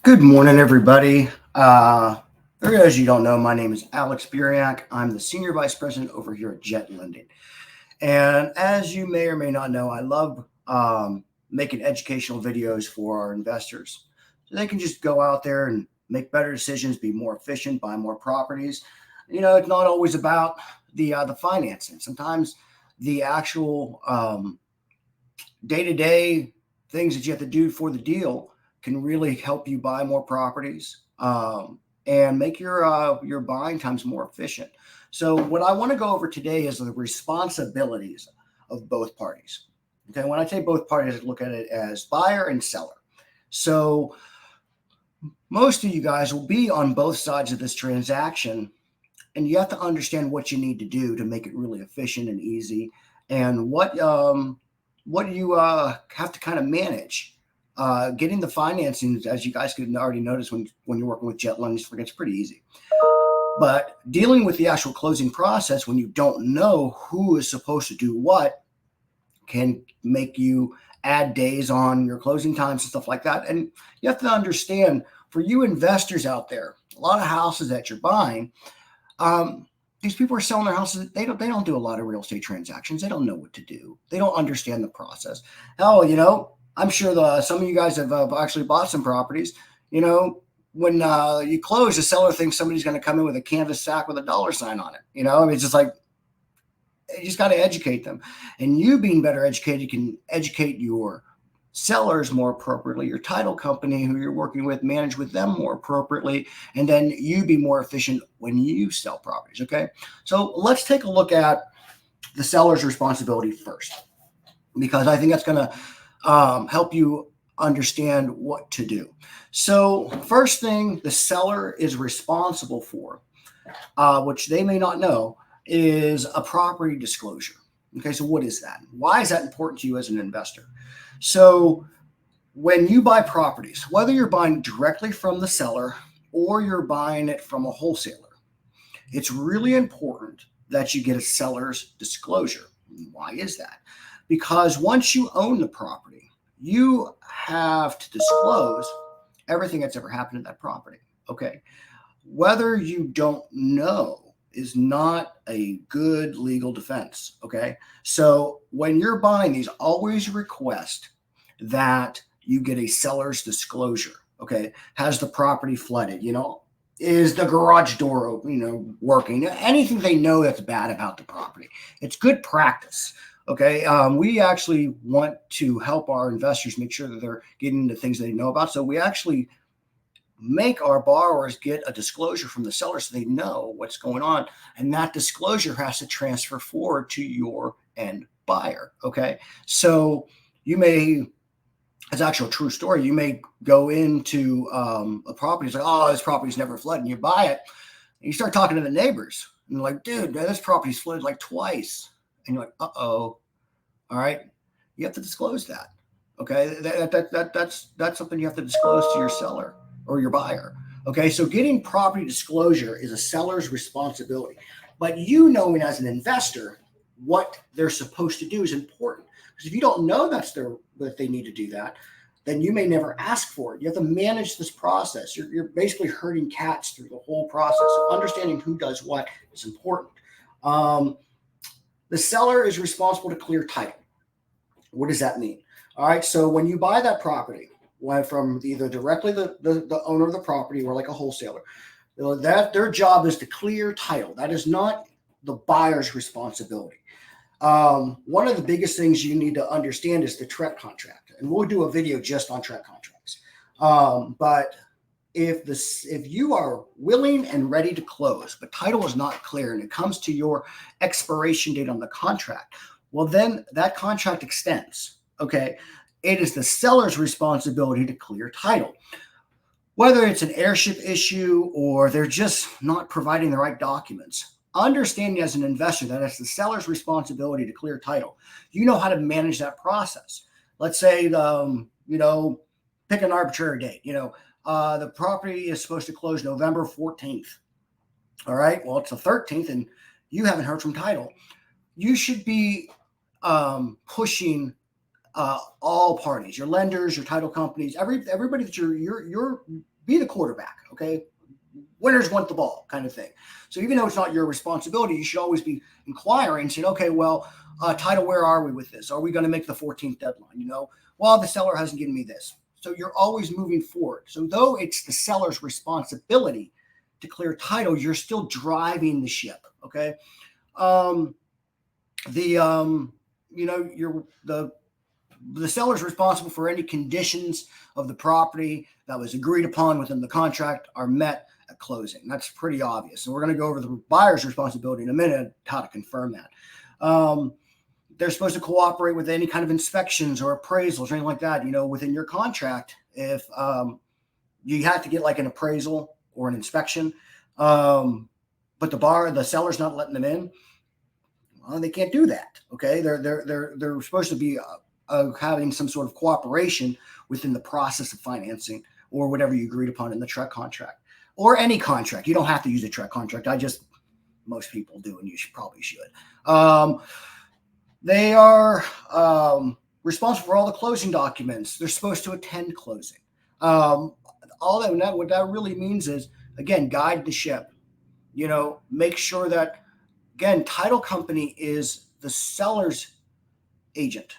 Good morning, everybody. For those of you who don't know, my name is Alex Buriak. I'm the Senior Vice President over here at Jet Lending. And as you may or may not know, I love making educational videos for our investors. So they can just go out there and make better decisions, be more efficient, buy more properties. It's not always about the financing. Sometimes the actual day-to-day things that you have to do for the deal can really help you buy more properties and make your buying times more efficient. So what I want to go over today is the responsibilities of both parties. Okay, when I say both parties, I look at it as buyer and seller. So most of you guys will be on both sides of this transaction, and you have to understand what you need to do to make it really efficient and easy, and what you have to kind of manage. Getting the financing, as you guys can already notice when you're working with Jet Lending, it's pretty easy. But dealing with the actual closing process when you don't know who is supposed to do what can make you add days on your closing times and stuff like that. And you have to understand, for you investors out there, a lot of houses that you're buying, these people are selling their houses. They don't do a lot of real estate transactions. They don't know what to do. They don't understand the process. Hell, I'm sure some of you guys have actually bought some properties. When you close, the seller thinks somebody's going to come in with a canvas sack with a dollar sign on it. It's just like, you just got to educate them. And you being better educated can educate your sellers more appropriately, your title company who you're working with, manage with them more appropriately, and then you be more efficient when you sell properties. Okay, so let's take a look at the seller's responsibility first, because I think that's going to help you understand what to do. So first thing the seller is responsible for, which they may not know, is a property disclosure. Okay, so what is that? Why is that important to you as an investor? So when you buy properties, whether you're buying directly from the seller or you're buying it from a wholesaler, it's really important that you get a seller's disclosure. Why is that? Because once you own the property, you have to disclose everything that's ever happened to that property. Okay, whether you don't know is not a good legal defense. Okay, so when you're buying these, always request that you get a seller's disclosure. Okay, has the property flooded? Is the garage door working? Anything they know that's bad about the property. It's good practice. Okay, we actually want to help our investors make sure that they're getting the things they know about. So we actually make our borrowers get a disclosure from the seller so they know what's going on, and that disclosure has to transfer forward to your end buyer. Okay, so you may, it's actually a true story, you may go into a property, it's like, oh, this property's never flooded, and you buy it, and you start talking to the neighbors, and they're like, dude, this property's flooded like twice, and you're like, uh-oh. All right, you have to disclose that. Okay, that's something you have to disclose to your seller or your buyer. Okay, so getting property disclosure is a seller's responsibility, but you knowing as an investor what they're supposed to do is important, because if you don't know that they need to do that, then you may never ask for it. You have to manage this process. You're basically herding cats through the whole process. So understanding who does what is important. The seller is responsible to clear title. What does that mean? All right, so when you buy that property, from either directly the owner of the property or like a wholesaler, that their job is to clear title. That is not the buyer's responsibility. One of the biggest things you need to understand is the TREC contract, and we'll do a video just on TREC contracts. But if you are willing and ready to close, but title is not clear and it comes to your expiration date on the contract, well, then that contract extends. Okay, it is the seller's responsibility to clear title. Whether it's an heirship issue or they're just not providing the right documents, understanding as an investor that it's the seller's responsibility to clear title. You know how to manage that process. Let's say, pick an arbitrary date. The property is supposed to close November 14th. All right, well, it's the 13th and you haven't heard from title. You should be pushing all parties, your lenders, your title companies, everybody that you're be the quarterback. Okay. Winners want the ball kind of thing. So even though it's not your responsibility, you should always be inquiring, saying, okay, well, title, where are we with this? Are we going to make the 14th deadline? Well, the seller hasn't given me this. So you're always moving forward. So though it's the seller's responsibility to clear title, you're still driving the ship. Okay. The seller's responsible for any conditions of the property that was agreed upon within the contract are met at closing. That's pretty obvious. And we're going to go over the buyer's responsibility in a minute, how to confirm that. They're supposed to cooperate with any kind of inspections or appraisals or anything like that. Within your contract, if you have to get like an appraisal or an inspection, but the seller's not letting them in, well, they can't do that. Okay, they're supposed to be having some sort of cooperation within the process of financing or whatever you agreed upon in the TREC contract or any contract. You don't have to use a TREC contract. Most people do, and you probably should. They are responsible for all the closing documents. They're supposed to attend closing. What that really means is, again, guide the ship. Make sure that, again, title company is the seller's agent,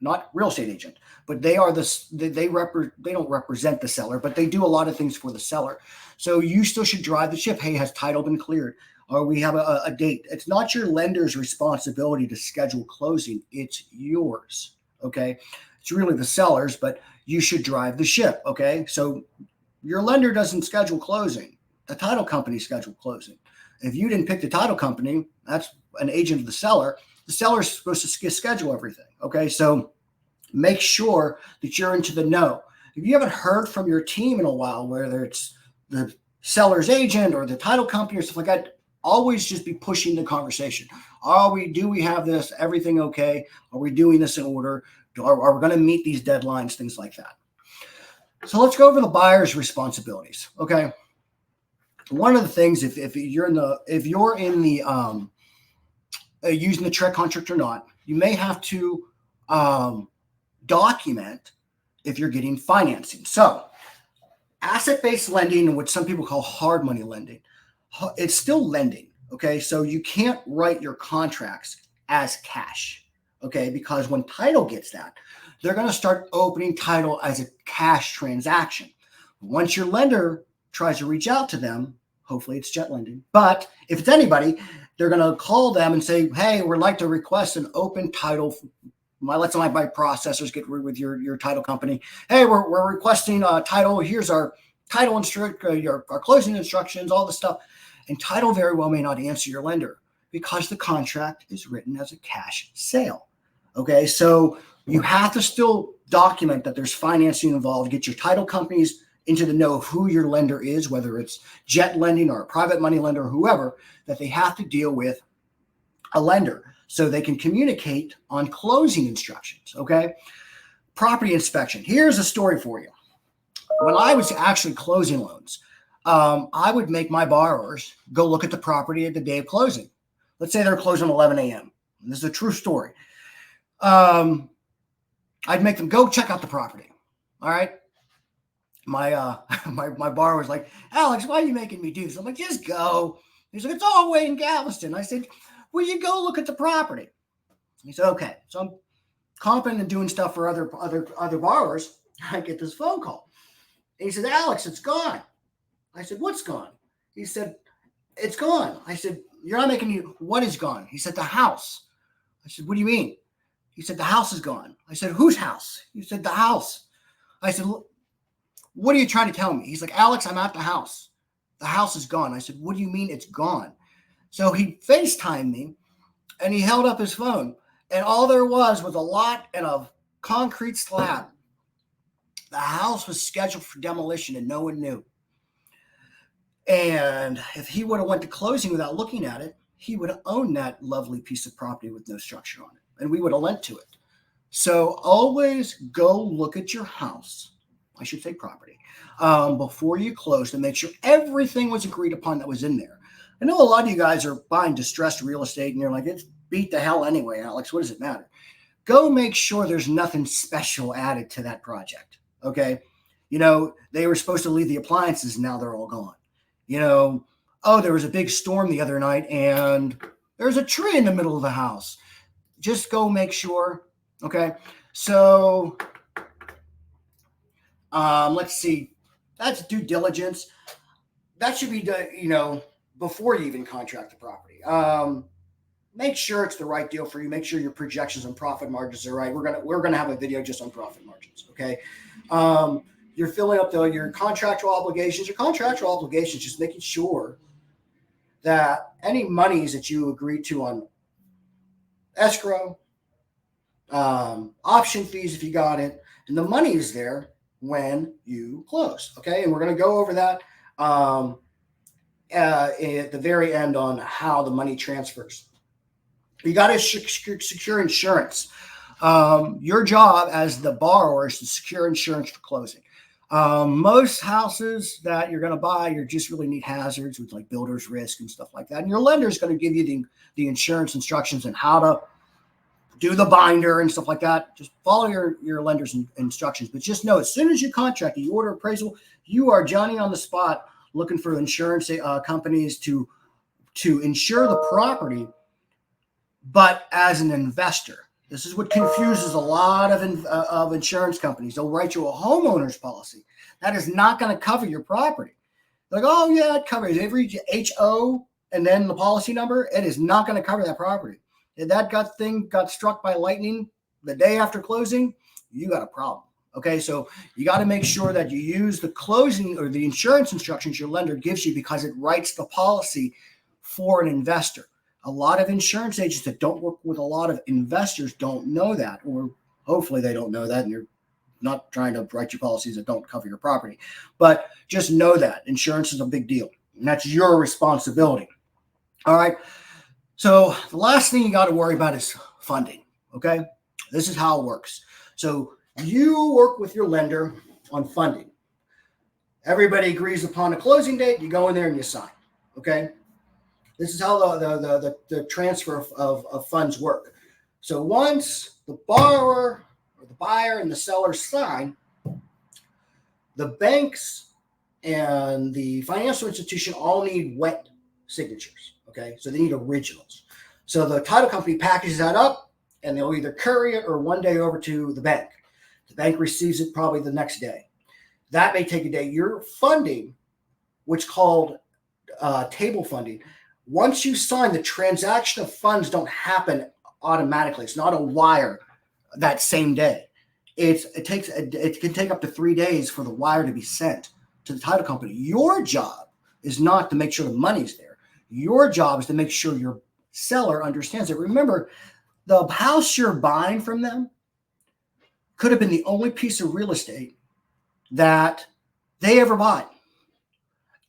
not real estate agent, but they don't represent the seller, but they do a lot of things for the seller. So you still should drive the ship. Hey, has title been cleared? Or we have a date. It's not your lender's responsibility to schedule closing. It's yours. Okay. It's really the seller's, but you should drive the ship. Okay. So your lender doesn't schedule closing. The title company scheduled closing. If you didn't pick the title company, that's an agent of the seller. The seller is supposed to schedule everything. Okay. So make sure that you're into the know. If you haven't heard from your team in a while, whether it's the seller's agent or the title company or stuff like that, always just be pushing the conversation. Do we have this? Everything okay? Are we doing this in order? Are we going to meet these deadlines? Things like that. So let's go over the buyer's responsibilities. Okay. One of the things, if you're in the using the TREC contract or not, you may have to document if you're getting financing. So asset-based lending, and what some people call hard money lending, it's still lending. Okay. So you can't write your contracts as cash. Okay. Because when title gets that, they're going to start opening title as a cash transaction. Once your lender tries to reach out to them, hopefully it's Jet Lending, but if it's anybody, they're going to call them and say, hey, we'd like to request an open title. Let's let my processors get with your title company. Hey, we're requesting a title. Here's our title our closing instructions, all the stuff. And title very well may not answer your lender because the contract is written as a cash sale. Okay, so you have to still document that there's financing involved. Get your title companies into the know of who your lender is, whether it's Jet Lending or a private money lender or whoever, that they have to deal with a lender so they can communicate on closing instructions. Okay, property inspection. Here's a story for you. When I was actually closing loans, I would make my borrowers go look at the property at the day of closing. Let's say they're closing 11 a.m. And this is a true story. I'd make them go check out the property. All right. My borrower was like, Alex, why are you making me do this? I'm like, just go. He's like, it's all the way in Galveston. I said, will you go look at the property? He said, okay. So I'm comping and doing stuff for other borrowers. I get this phone call. And he said, Alex, it's gone. I said, what's gone? He said, it's gone. I said, you're not making me, what is gone? He said, the house. I said, what do you mean? He said, the house is gone. I said, whose house? He said, the house. I said, what are you trying to tell me? He's like, Alex, I'm at the house. The house is gone. I said, what do you mean it's gone? So he FaceTimed me and he held up his phone. And all there was a lot and a concrete slab. The house was scheduled for demolition and no one knew. And if he would have went to closing without looking at it, he would have owned that lovely piece of property with no structure on it. And we would have lent to it. So always go look at your house. I should say property, before you close to make sure everything was agreed upon that was in there. I know a lot of you guys are buying distressed real estate and you're like, it's beat the hell anyway, Alex. What does it matter? go make sure there's nothing special added to that project. Okay. They were supposed to leave the appliances. Now they're all gone. Oh, there was a big storm the other night and there's a tree in the middle of the house. Just go make sure. Okay. So let's see. That's due diligence. That should be done, before you even contract the property. Make sure it's the right deal for you. Make sure your projections and profit margins are right. We're gonna have a video just on profit margins. Okay. You're filling up your contractual obligations. Your contractual obligations, just making sure that any monies that you agree to on escrow, option fees if you got it, and the money is there when you close. Okay, and we're going to go over that at the very end on how the money transfers. You got to secure insurance. Your job as the borrower is to secure insurance for closing. Most houses that you're going to buy, you just really need hazards with like builder's risk and stuff like that. And your lender is going to give you the insurance instructions and how to do the binder and stuff like that. Just follow your lender's instructions. But just know, as soon as you contract, you order appraisal, you are Johnny on the spot looking for insurance companies to insure the property, but as an investor. This is what confuses a lot of insurance companies. They'll write you a homeowner's policy. That is not going to cover your property. Like, oh, yeah, it covers every HO and then the policy number. It is not going to cover that property. If that thing got struck by lightning the day after closing, you got a problem. Okay, so you got to make sure that you use the closing or the insurance instructions your lender gives you, because it writes the policy for an investor. A lot of insurance agents that don't work with a lot of investors don't know that, or hopefully they don't know that, and you're not trying to write you policies that don't cover your property. But just know that insurance is a big deal, and that's your responsibility. All right. So the last thing you got to worry about is funding. Okay. This is how it works. So you work with your lender on funding. Everybody agrees upon a closing date. You go in there and you sign. Okay. This is how the transfer of funds work. So once the borrower or the buyer and the seller sign, the banks and the financial institution all need wet signatures. Okay, so they need originals. So the title company packages that up and they'll either carry it or one day over to the bank. The bank receives it probably the next day. That may take a day. Your funding, which is called table funding, once you sign, the transaction of funds don't happen automatically. It's not a wire that same day. It can take up to 3 days for the wire to be sent to the title company. Your job is not to make sure the money's there. Your job is to make sure your seller understands it. Remember, the house you're buying from them could have been the only piece of real estate that they ever bought.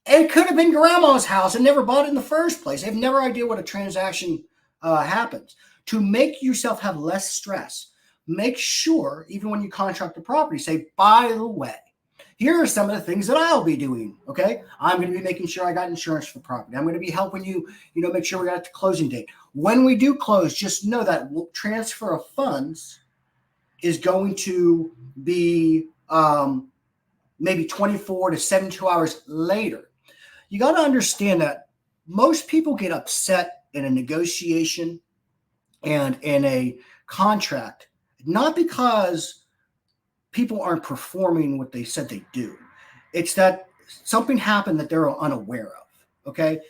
It could have been grandma's house and never bought it in the first place. They have never idea what a transaction happens. To make yourself have less stress, make sure, even when you contract the property, say, by the way, here are some of the things that I'll be doing. Okay. I'm going to be making sure I got insurance for the property. I'm going to be helping you, make sure we got the closing date. When we do close, just know that transfer of funds is going to be maybe 24 to 72 hours later. You got to understand that most people get upset in a negotiation and in a contract, not because people aren't performing what they said they do. It's that something happened that they're unaware of. Okay.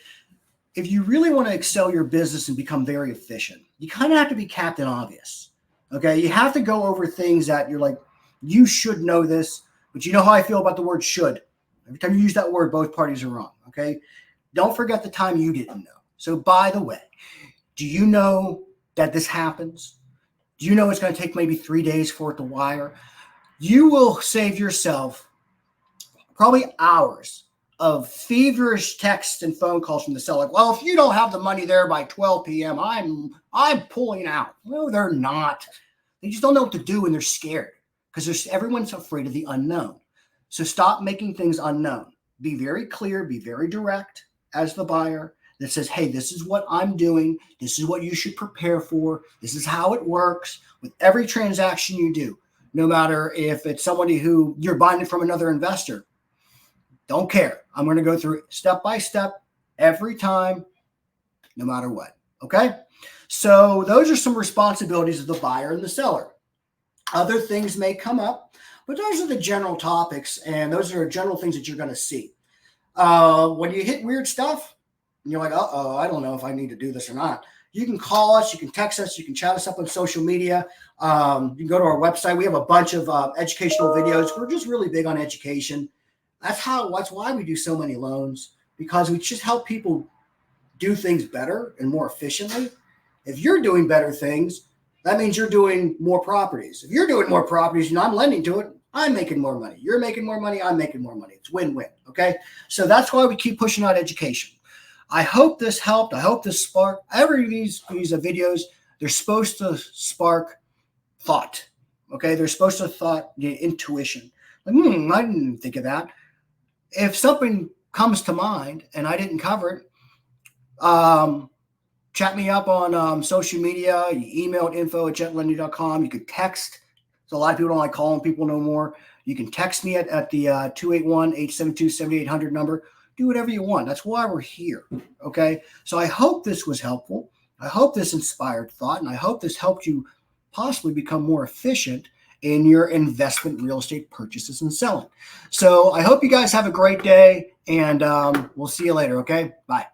If you really want to excel your business and become very efficient, you kind of have to be Captain Obvious. Okay. You have to go over things that you're like, you should know this, but you know how I feel about the word should. Every time you use that word, both parties are wrong. Okay. Don't forget the time you didn't know. So by the way, do you know that this happens? Do you know it's going to take maybe 3 days for it to wire? You will save yourself probably hours of feverish texts and phone calls from the seller. Well, if you don't have the money there by 12 p.m., I'm pulling out. No, they're not. They just don't know what to do and they're scared because everyone's afraid of the unknown. So stop making things unknown. Be very clear, be very direct as the buyer. that says, hey, this is what I'm doing. This is what you should prepare for. This is how it works with every transaction you do. No matter if it's somebody who you're buying it from another investor, don't care. I'm going to go through step by step every time, no matter what. Okay. So those are some responsibilities of the buyer and the seller. Other things may come up, but those are the general topics, and those are general things that you're going to see. When you hit weird stuff, and you're like, uh-oh, I don't know if I need to do this or not. You can call us, you can text us, you can chat us up on social media. You can go to our website. We have a bunch of educational videos. We're just really big on education. That's why we do so many loans, because we just help people do things better and more efficiently. If you're doing better things, that means you're doing more properties. If you're doing more properties and I'm lending to it, I'm making more money. You're making more money. I'm making more money. It's win-win. Okay. So that's why we keep pushing out education. I hope this helped. I hope this sparked. Every of these videos, they're supposed to spark thought. Okay. They're supposed to intuition. Like, I didn't think of that. If something comes to mind and I didn't cover it, chat me up on social media. You email at info@gentlelending.com. You could text. So a lot of people don't like calling people no more. You can text me at the 281-872-7800 number. Do whatever you want. That's why we're here. Okay. So I hope this was helpful. I hope this inspired thought, and I hope this helped you possibly become more efficient in your investment real estate purchases and selling. So I hope you guys have a great day, and we'll see you later. Okay. Bye.